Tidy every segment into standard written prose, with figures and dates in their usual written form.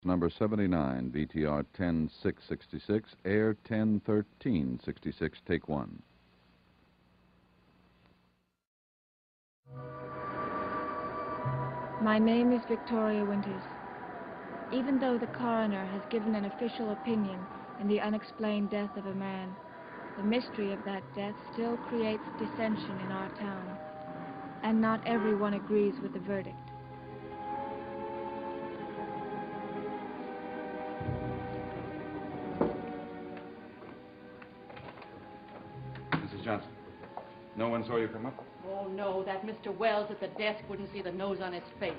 Number 79, VTR 10666, air 101366, take one. My name is Victoria Winters. Even though the coroner has given an official opinion in the unexplained death of a man, the mystery of that death still creates dissension in our town, and not everyone agrees with the verdict. Mrs. Johnson, no one saw you come up? Oh, no, that Mr. Wells at the desk wouldn't see the nose on his face.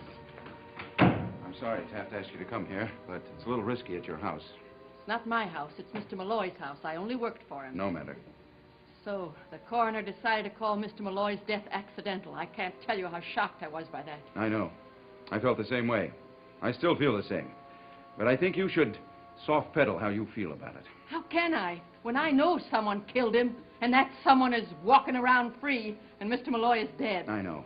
I'm sorry to have to ask you to come here, but it's a little risky at your house. It's not my house. It's Mr. Malloy's house. I only worked for him. No matter. So, the coroner decided to call Mr. Malloy's death accidental. I can't tell you how shocked I was by that. I know. I felt the same way. I still feel the same. But I think you should soft pedal how you feel about it. How can I? When I know someone killed him, and that someone is walking around free, and Mr. Malloy is dead. I know.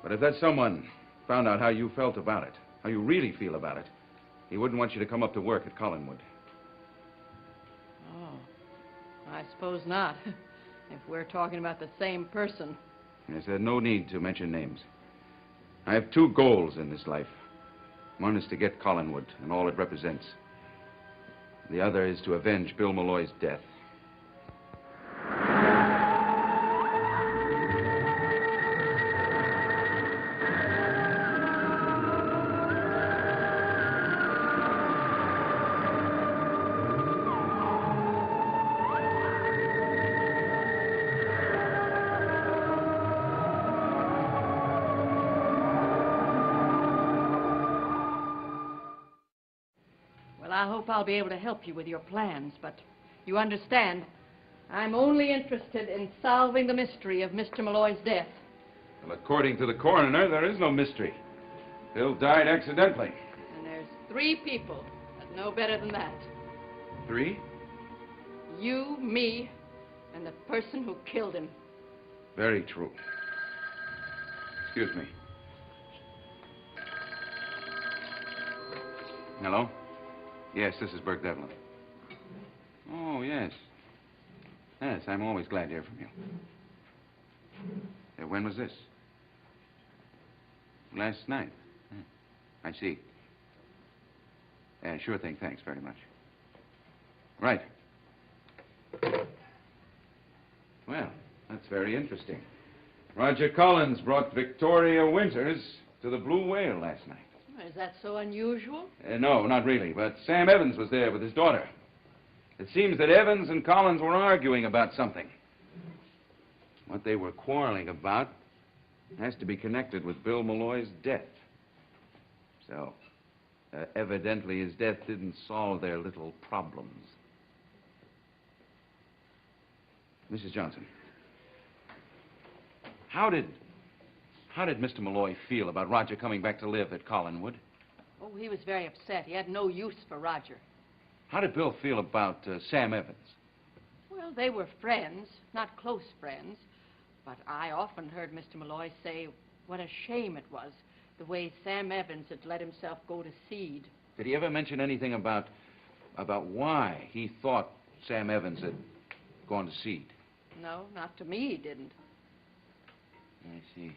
But if that someone found out how you felt about it, how you really feel about it, he wouldn't want you to come up to work at Collinwood. Oh, I suppose not. If we're talking about the same person. Yes, there's no need to mention names. I have two goals in this life. One is to get Collinwood and all it represents. The other is to avenge Bill Malloy's death. I hope I'll be able to help you with your plans, but you understand, I'm only interested in solving the mystery of Mr. Malloy's death. Well, according to the coroner, there is no mystery. Bill died accidentally. And there's 3 people that know better than that. 3? You, me, and the person who killed him. Very true. Excuse me. Hello? Yes, this is Burke Devlin. Oh, yes. Yes, I'm always glad to hear from you. When was this? Last night. I see. Sure thing. Thanks very much. Right. Well, that's very interesting. Roger Collins brought Victoria Winters to the Blue Whale last night. Is that so unusual? No, not really, but Sam Evans was there with his daughter. It seems that Evans and Collins were arguing about something. What they were quarreling about has to be connected with Bill Malloy's death. So, evidently his death didn't solve their little problems. Mrs. Johnson, how did Mr. Malloy feel about Roger coming back to live at Collinwood? Oh, he was very upset. He had no use for Roger. How did Bill feel about Sam Evans? Well, they were friends, not close friends. But I often heard Mr. Malloy say what a shame it was, the way Sam Evans had let himself go to seed. Did he ever mention anything about why he thought Sam Evans had gone to seed? No, not to me, he didn't. I see.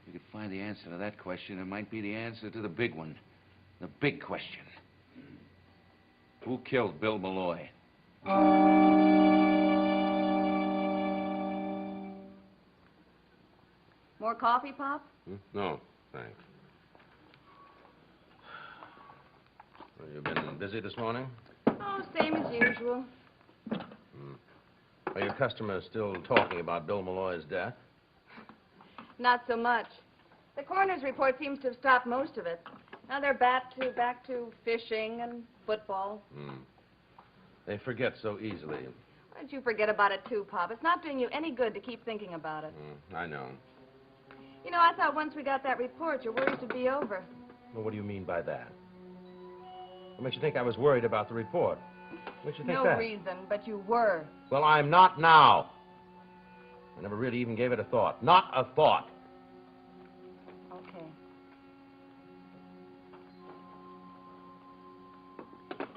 If we could find the answer to that question, it might be the answer to the big one. The big question. Who killed Bill Malloy? More coffee, Pop? No, thanks. Well, you been busy this morning? Oh, same as usual. Are your customers still talking about Bill Malloy's death? Not so much. The coroner's report seems to have stopped most of it. Now they're back to fishing and football. They forget so easily. Why don't you forget about it, too, Pop? It's not doing you any good to keep thinking about it. I know. You know, I thought once we got that report, your worries would be over. Well, what do you mean by that? What makes you think I was worried about the report? What makes you think that? No reason, but you were. Well, I'm not now. I never really even gave it a thought. Not a thought. Okay.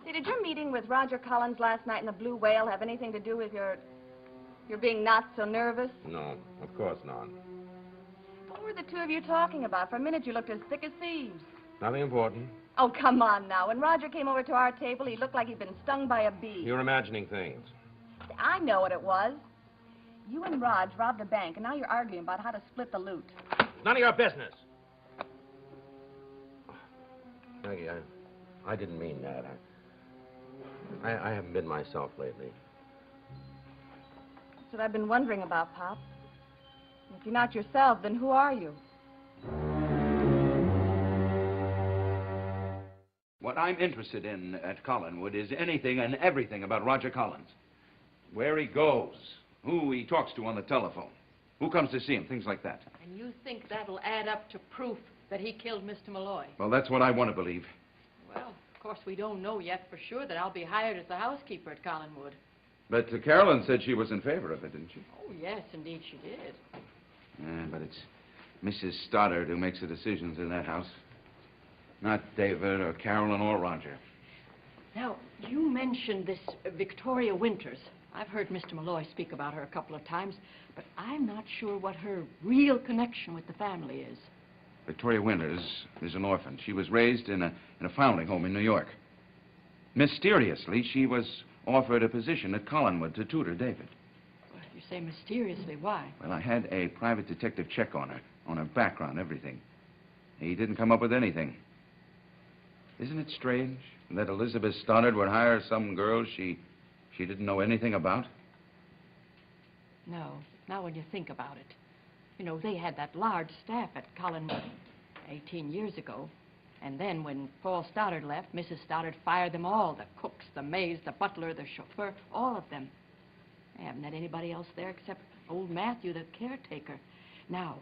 Say, did your meeting with Roger Collins last night in the Blue Whale have anything to do with your being not so nervous? No, of course not. What were the two of you talking about? For a minute, you looked as thick as thieves. Nothing important. Oh, come on now. When Roger came over to our table, he looked like he'd been stung by a bee. You're imagining things. I know what it was. You and Raj robbed a bank, and now you're arguing about how to split the loot. None of your business. Maggie, I didn't mean that. I haven't been myself lately. That's what I've been wondering about, Pop. If you're not yourself, then who are you? What I'm interested in at Collinwood is anything and everything about Roger Collins. Where he goes, who he talks to on the telephone, who comes to see him, things like that. And you think that'll add up to proof that he killed Mr. Malloy? Well, that's what I want to believe. Well, of course, we don't know yet for sure that I'll be hired as the housekeeper at Collinwood. But Carolyn said she was in favor of it, didn't she? Oh, yes, indeed she did. Yeah, but it's Mrs. Stoddard who makes the decisions in that house. Not David or Carolyn or Roger. Now, you mentioned this Victoria Winters. I've heard Mr. Malloy speak about her a couple of times, but I'm not sure what her real connection with the family is. Victoria Winters is an orphan. She was raised in a foundling home in New York. Mysteriously, she was offered a position at Collinwood to tutor David. Well, you say mysteriously. Why? Well, I had a private detective check on her background, everything. He didn't come up with anything. Isn't it strange that Elizabeth Stoddard would hire some girl she didn't know anything about? No, not when you think about it. You know, they had that large staff at Collinwood 18 years ago. And then when Paul Stoddard left, Mrs. Stoddard fired them all. The cooks, the maids, the butler, the chauffeur, all of them. I haven't had anybody else there except old Matthew, the caretaker. Now,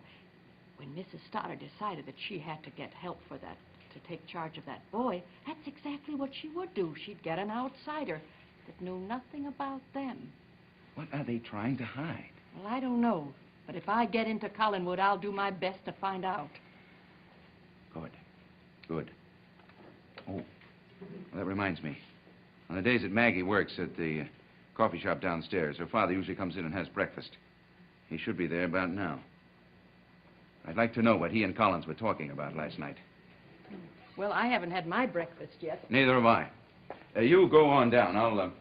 when Mrs. Stoddard decided that she had to get help for that, to take charge of that boy, that's exactly what she would do. She'd get an outsider that knew nothing about them. What are they trying to hide? Well, I don't know. But if I get into Collinwood, I'll do my best to find out. Good. Good. Oh, well, that reminds me. On the days that Maggie works at the coffee shop downstairs, her father usually comes in and has breakfast. He should be there about now. I'd like to know what he and Collins were talking about last night. Well, I haven't had my breakfast yet. Neither have I. You go on down. All right.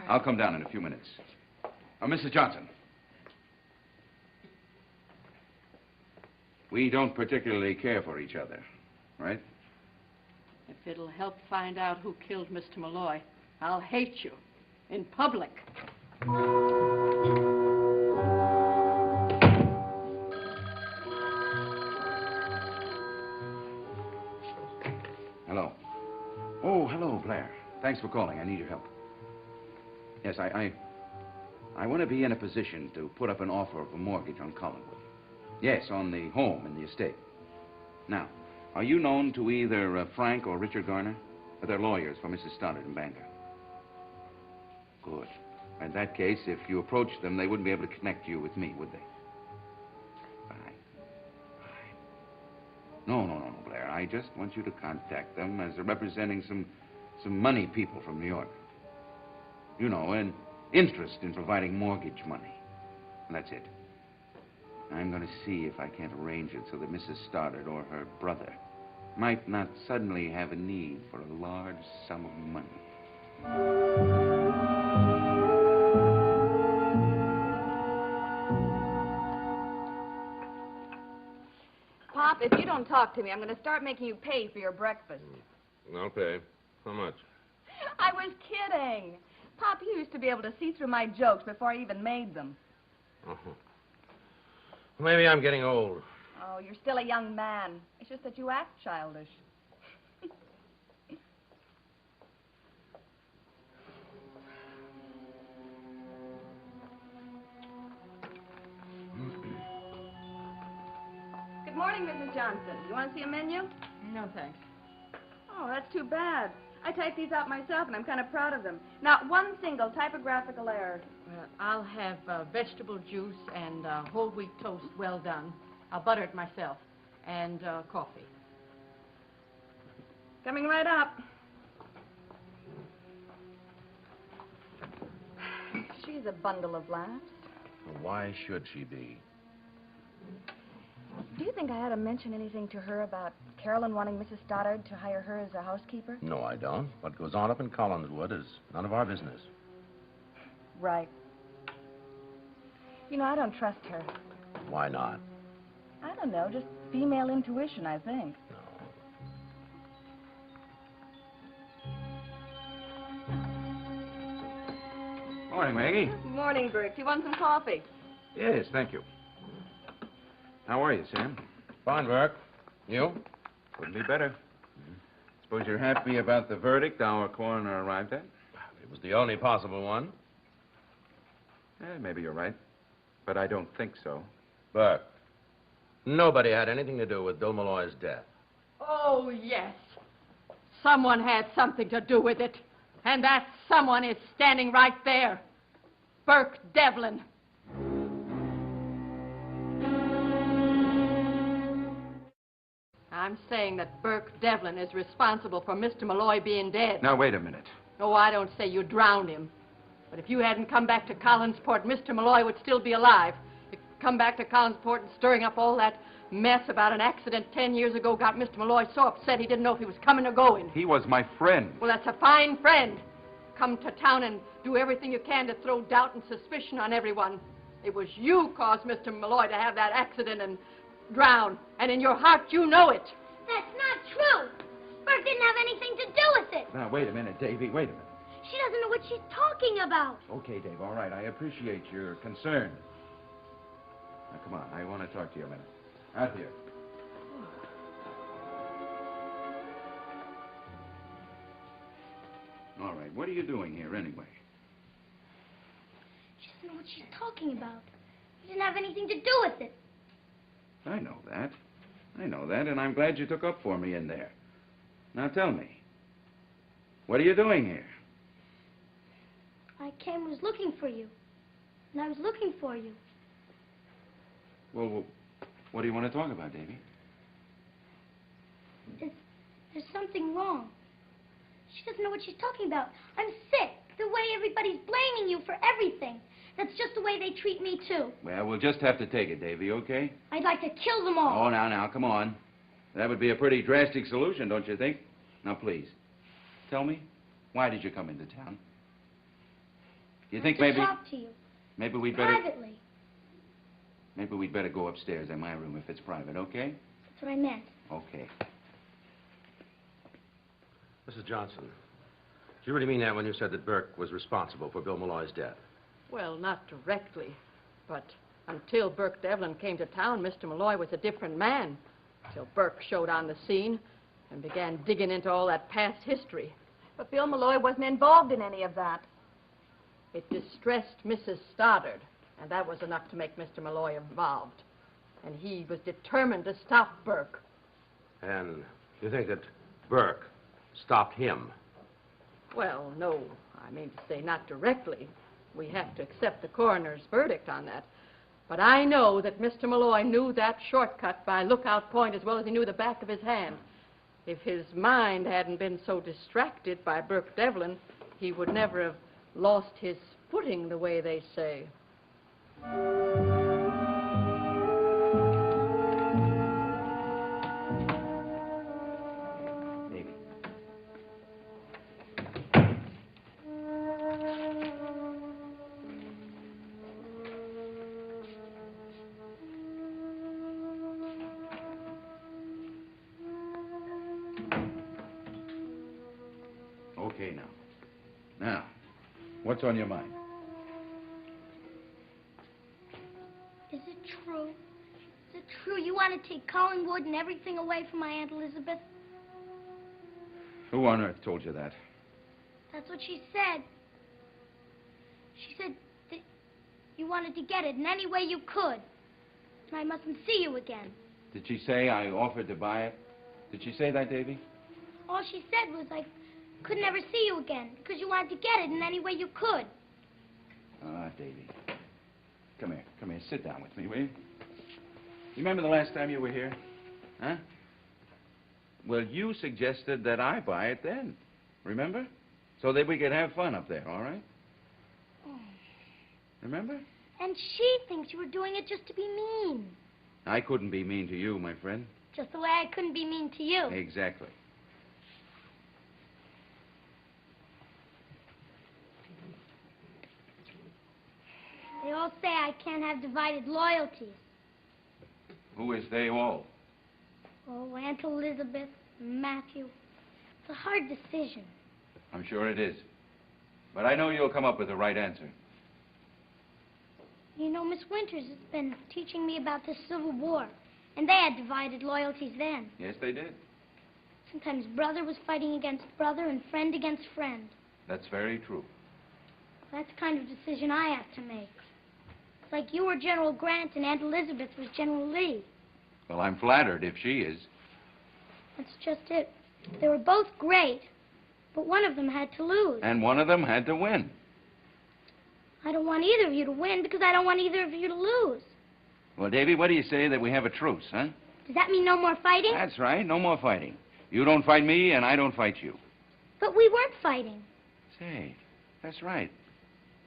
I'll come down in a few minutes. Mrs. Johnson. We don't particularly care for each other, right? If it'll help find out who killed Mr. Malloy, I'll hate you in public. Hello. Oh, hello, Blair. Thanks for calling. I need your help. Yes, I want to be in a position to put up an offer of a mortgage on Collinwood. Yes, on the home and the estate. Now, are you known to either Frank or Richard Garner? They're lawyers for Mrs. Stoddard in Bangor. Good. In that case, if you approach them, they wouldn't be able to connect you with me, would they? Fine. No, Blair. I just want you to contact them as representing some money people from New York. You know, an interest in providing mortgage money. And that's it. I'm going to see if I can't arrange it so that Mrs. Stoddard or her brother might not suddenly have a need for a large sum of money. Pop, if you don't talk to me, I'm going to start making you pay for your breakfast. I'll pay. How much? I was kidding. Pop, you used to be able to see through my jokes before I even made them. Uh-huh. Maybe I'm getting old. Oh, you're still a young man. It's just that you act childish. Good morning, Mrs. Johnson. You want to see a menu? No, thanks. Oh, that's too bad. I typed these out myself, and I'm kind of proud of them. Not one single typographical error. Well, I'll have vegetable juice and whole wheat toast well done. I'll butter it myself. And coffee. Coming right up. she's a bundle of laughs. Why should she be? Do you think I ought to mention anything to her about Carolyn wanting Mrs. Stoddard to hire her as a housekeeper? No, I don't. What goes on up in Collinswood is none of our business. Right. You know, I don't trust her. Why not? I don't know, just female intuition, I think. Morning, Maggie. Morning, Bert. Do you want some coffee? Yes, thank you. How are you, Sam? Fine, Burke. You? Couldn't be better. Suppose you're happy about the verdict our coroner arrived at? It was the only possible one. Maybe you're right. But I don't think so. Burke, nobody had anything to do with Bill Malloy's death. Oh, yes. Someone had something to do with it. And that someone is standing right there. Burke Devlin. I'm saying that Burke Devlin is responsible for Mr. Malloy being dead. Now, wait a minute. No, I don't say you drowned him. But if you hadn't come back to Collinsport, Mr. Malloy would still be alive. You come back to Collinsport and stirring up all that mess about an accident 10 years ago got Mr. Malloy so upset he didn't know if he was coming or going. He was my friend. Well, that's a fine friend. Come to town and do everything you can to throw doubt and suspicion on everyone. It was you caused Mr. Malloy to have that accident and drown. And in your heart, you know it. That's not true. Burke didn't have anything to do with it. Now, wait a minute, Davy. Wait a minute. She doesn't know what she's talking about. Okay, Dave, all right. I appreciate your concern. Now, come on. I want to talk to you a minute. Out here. All right. What are you doing here, anyway? She doesn't know what she's talking about. She didn't have anything to do with it. I know that. I know that, and I'm glad you took up for me in there. Now, tell me. What are you doing here? I came and was looking for you. And I was looking for you. Well, what do you want to talk about, Davy? There's something wrong. She doesn't know what she's talking about. I'm sick. The way everybody's blaming you for everything. That's just the way they treat me, too. Well, we'll just have to take it, Davy, okay? I'd like to kill them all. Oh, now, come on. That would be a pretty drastic solution, don't you think? Now, please, tell me, why did you come into town? Do you think maybe... to talk to you. Maybe we'd better... Privately. Maybe we'd better go upstairs in my room if it's private, okay? That's what I meant. Okay. Mrs. Johnson, did you really mean that when you said that Burke was responsible for Bill Malloy's death? Well, not directly. But until Burke Devlin came to town, Mr. Malloy was a different man. Till Burke showed on the scene and began digging into all that past history. But Bill Malloy wasn't involved in any of that. It distressed Mrs. Stoddard, and that was enough to make Mr. Malloy involved. And he was determined to stop Burke. And you think that Burke stopped him? Well, no, I mean to say not directly. We have to accept the coroner's verdict on that. But I know that Mr. Malloy knew that shortcut by Lookout Point as well as he knew the back of his hand. If his mind hadn't been so distracted by Burke Devlin, he would never have lost his footing the way they say. Davy. Okay, now. Now, what's on your mind? Is it true? Is it true you want to take Collinwood and everything away from my Aunt Elizabeth? Who on earth told you that? That's what she said. She said that you wanted to get it in any way you could. And I mustn't see you again. Did she say I offered to buy it? Did she say that, Davy? All she said was I could never see you again because you wanted to get it in any way you could. Ah, Davy. Come here. Come here. Sit down with me, will you? You remember the last time you were here? Huh? Well, you suggested that I buy it then. Remember? So that we could have fun up there, all right? Oh. Remember? And she thinks you were doing it just to be mean. I couldn't be mean to you, my friend. Just the way I couldn't be mean to you. Exactly. They all say I can't have divided loyalties. Who is they all? Oh, Aunt Elizabeth, Matthew. It's a hard decision. I'm sure it is. But I know you'll come up with the right answer. You know, Miss Winters has been teaching me about the Civil War, and they had divided loyalties then. Yes, they did. Sometimes brother was fighting against brother and friend against friend. That's very true. That's the kind of decision I have to make. It's like you were General Grant and Aunt Elizabeth was General Lee. Well, I'm flattered if she is. That's just it. They were both great, but one of them had to lose. And one of them had to win. I don't want either of you to win because I don't want either of you to lose. Well, Davy, what do you say that we have a truce, huh? Does that mean no more fighting? That's right. No more fighting. You don't fight me, and I don't fight you. But we weren't fighting. Say, that's right.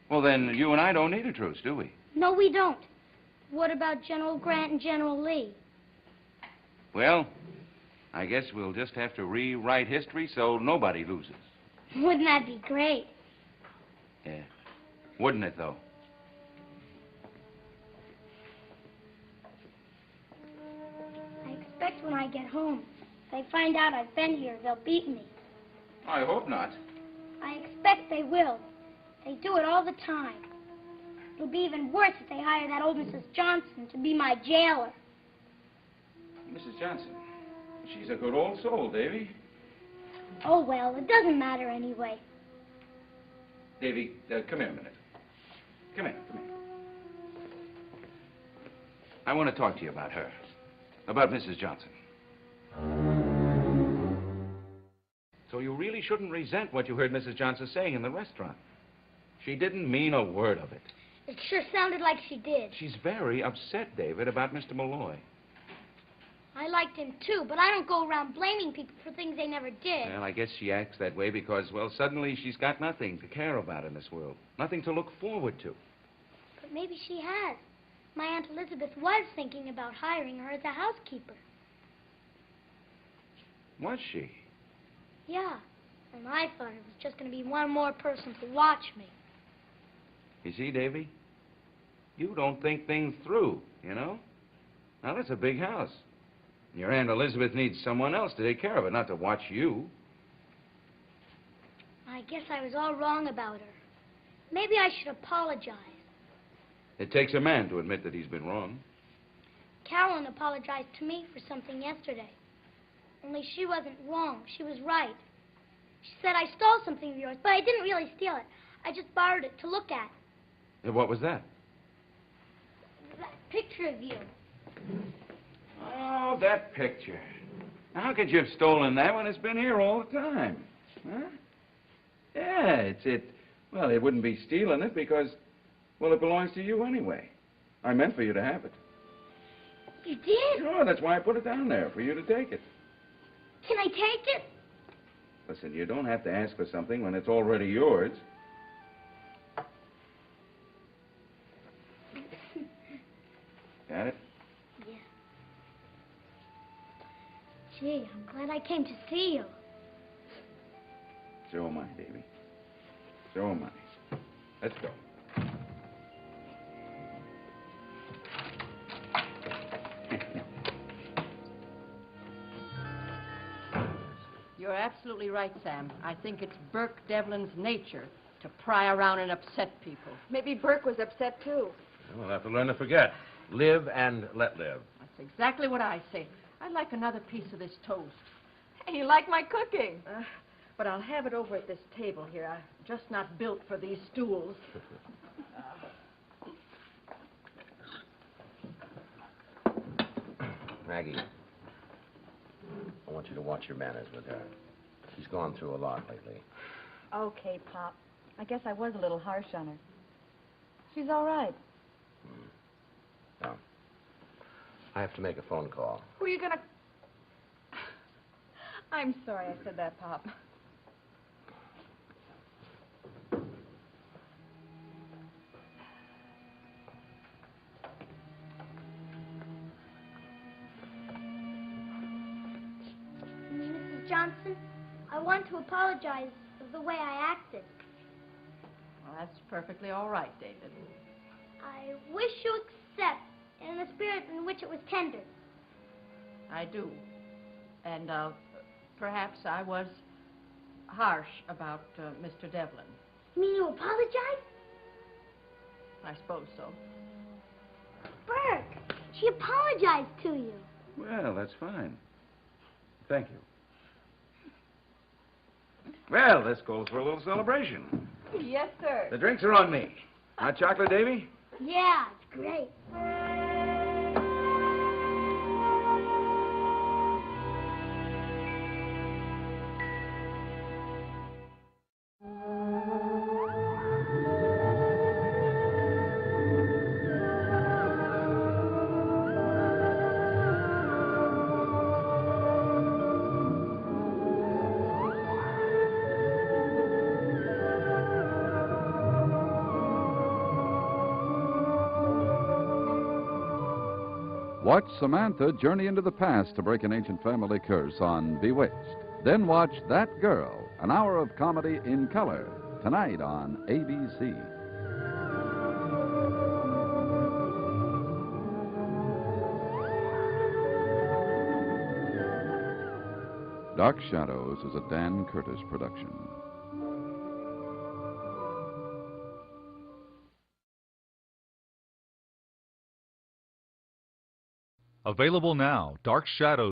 Well, then you and I don't need a truce, do we? No, we don't. What about General Grant and General Lee? Well, I guess we'll just have to rewrite history so nobody loses. Wouldn't that be great? Yeah. Wouldn't it, though? I expect when I get home, if they find out I've been here, they'll beat me. I hope not. I expect they will. They do it all the time. It'll be even worse if they hire that old Mrs. Johnson to be my jailer. Mrs. Johnson, she's a good old soul, Davy. Oh, well, it doesn't matter anyway. Davy, come here a minute. Come here. I want to talk to you about her. About Mrs. Johnson. So you really shouldn't resent what you heard Mrs. Johnson saying in the restaurant. She didn't mean a word of it. It sure sounded like she did. She's very upset, David, about Mr. Malloy. I liked him, too, but I don't go around blaming people for things they never did. Well, I guess she acts that way because, well, suddenly she's got nothing to care about in this world. Nothing to look forward to. But maybe she has. My Aunt Elizabeth was thinking about hiring her as a housekeeper. Was she? Yeah. And I thought it was just going to be one more person to watch me. You see, Davy? You don't think things through, you know? Now, that's a big house. Your Aunt Elizabeth needs someone else to take care of it, not to watch you. I guess I was all wrong about her. Maybe I should apologize. It takes a man to admit that he's been wrong. Carolyn apologized to me for something yesterday. Only she wasn't wrong. She was right. She said I stole something of yours, but I didn't really steal it. I just borrowed it to look at. What was that? That picture of you. Oh, that picture. Now, how could you have stolen that when it's been here all the time? Huh? Yeah, well, it wouldn't be stealing it because, well, it belongs to you anyway. I meant for you to have it. You did? Sure, that's why I put it down there, for you to take it. Can I take it? Listen, you don't have to ask for something when it's already yours. Got it? Yeah. Gee, I'm glad I came to see you. So am I, Davy. So am I. Let's go. You're absolutely right, Sam. I think it's Burke Devlin's nature to pry around and upset people. Maybe Burke was upset, too. We'll have to learn to forget. Live and let live. That's exactly what I say. I'd like another piece of this toast. Hey, you like my cooking? But I'll have it over at this table here. I'm just not built for these stools. Maggie, I want you to watch your manners with her. She's gone through a lot lately. Okay, Pop. I guess I was a little harsh on her. She's all right. Now, I have to make a phone call. Who are you gonna... I'm sorry I said that, Pop. I want to apologize for the way I acted. Well, that's perfectly all right, David. I wish you accept in the spirit in which it was tendered. I do. And perhaps I was harsh about Mr. Devlin. You mean you apologize? I suppose so. Burke, she apologized to you. Well, that's fine. Thank you. Well, this calls for a little celebration. Yes, sir. The drinks are on me. Hot chocolate, Davy? Yeah, it's great. Watch Samantha journey into the past to break an ancient family curse on Bewitched. Then watch That Girl, an hour of comedy in color, tonight on ABC. Dark Shadows is a Dan Curtis production. Available now, Dark Shadows.